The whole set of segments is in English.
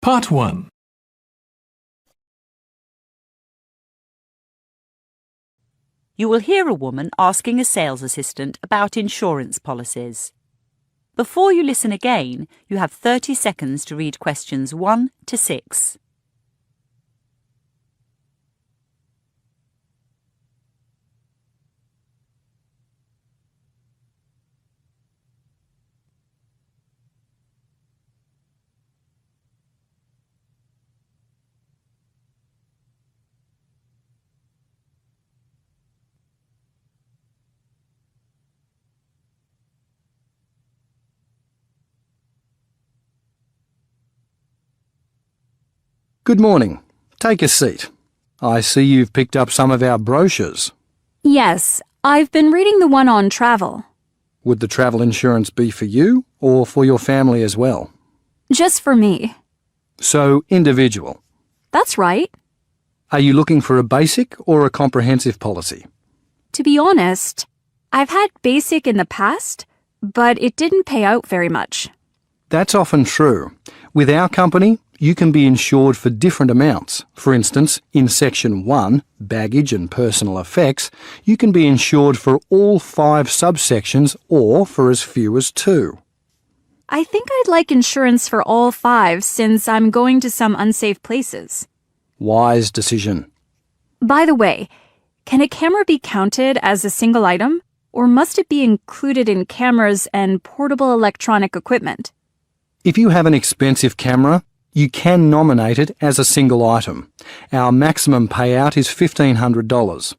Part 1. You will hear a woman asking a sales assistant about insurance policies. Before you listen again, you have 30 seconds to read questions 1 to 6. Good morning. Take a seat. I see you've picked up some of our brochures. Yes, I've been reading the one on travel. Would the travel insurance be for you or for your family as well? Just for me. So, individual. That's right. Are you looking for a basic or a comprehensive policy? To be honest, I've had basic in the past, but it didn't pay out very much. That's often true. With our company, you can be insured for different amounts. For instance, in Section 1, Baggage and Personal Effects, you can be insured for all 5 subsections or for as few as 2. I think I'd like insurance for all 5 since I'm going to some unsafe places. Wise decision. By the way, can a camera be counted as a single item, or must it be included in cameras and portable electronic equipment? If you have an expensive camera, you can nominate it as a single item. Our maximum payout is $1,500.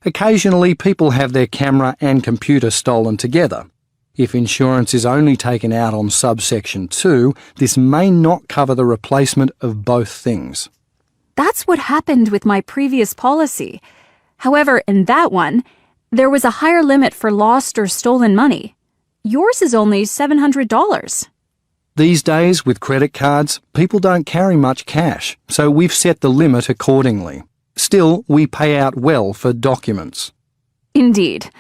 Occasionally, people have their camera and computer stolen together. If insurance is only taken out on subsection 2, this may not cover the replacement of both things. That's what happened with my previous policy. However, in that one, there was a higher limit for lost or stolen money. Yours is only $700. These days, with credit cards, people don't carry much cash, so we've set the limit accordingly. Still, we pay out well for documents. Indeed.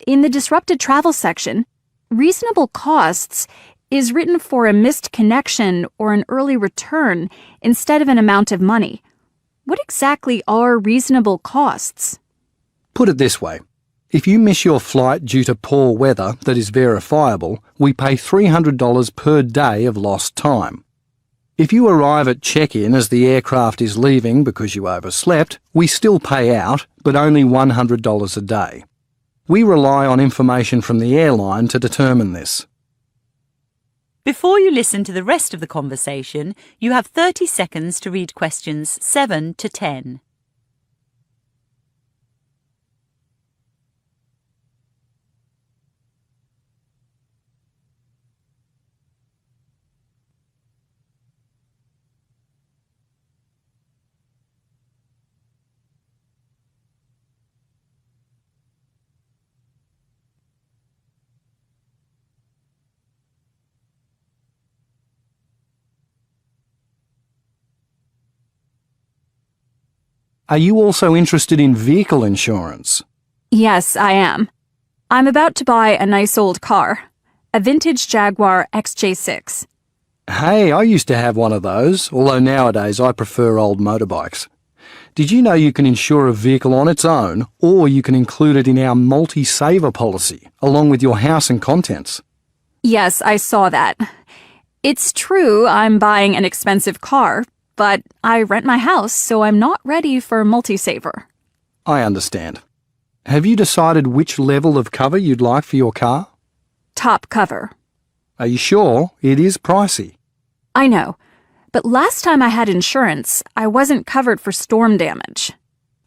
In the disrupted travel section, reasonable costs is written for a missed connection or an early return instead of an amount of money. What exactly are reasonable costs? Put it this way. If you miss your flight due to poor weather that is verifiable, we pay $300 per day of lost time. If you arrive at check-in as the aircraft is leaving because you overslept, we still pay out, but only $100 a day. We rely on information from the airline to determine this. Before you listen to the rest of the conversation, you have 30 seconds to read questions 7 to 10. Are you also interested in vehicle insurance? Yes, I am. I'm about to buy a nice old car, a vintage Jaguar XJ6. Hey, I used to have one of those, although nowadays I prefer old motorbikes. Did you know you can insure a vehicle on its own, or you can include it in our multi-saver policy, along with your house and contents? Yes, I saw that. It's true I'm buying an expensive car, but I rent my house, so I'm not ready for multi-saver. I understand. Have you decided which level of cover you'd like for your car? Top cover. Are you sure? It is pricey. I know, but last time I had insurance, I wasn't covered for storm damage.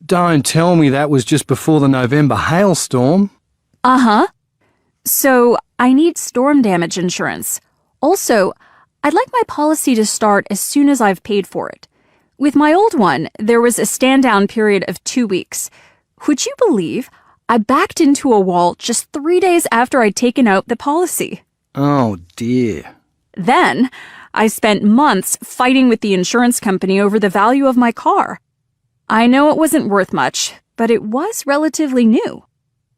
Don't tell me that was just before the November hailstorm. Uh-huh. So, I need storm damage insurance. Also, I'd like my policy to start as soon as I've paid for it. With my old one, there was a stand-down period of 2 weeks. Would you believe I backed into a wall just 3 days after I'd taken out the policy? Oh, dear. Then, I spent months fighting with the insurance company over the value of my car. I know it wasn't worth much, but it was relatively new.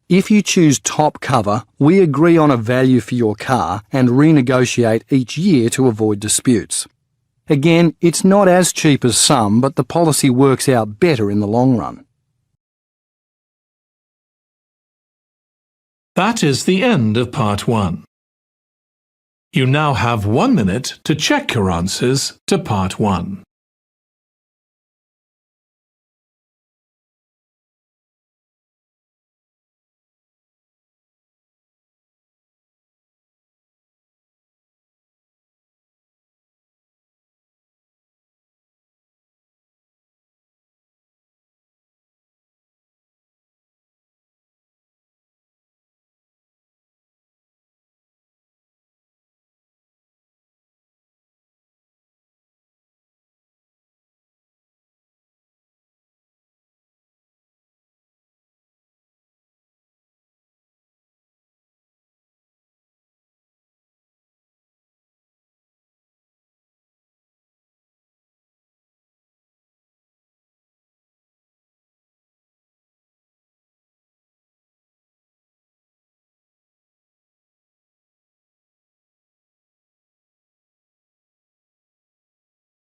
If you choose top cover, we agree on a value for your car and renegotiate each year to avoid disputes. Again, it's not as cheap as some, but the policy works out better in the long run. That is the end of part 1. You now have 1 minute to check your answers to part 1.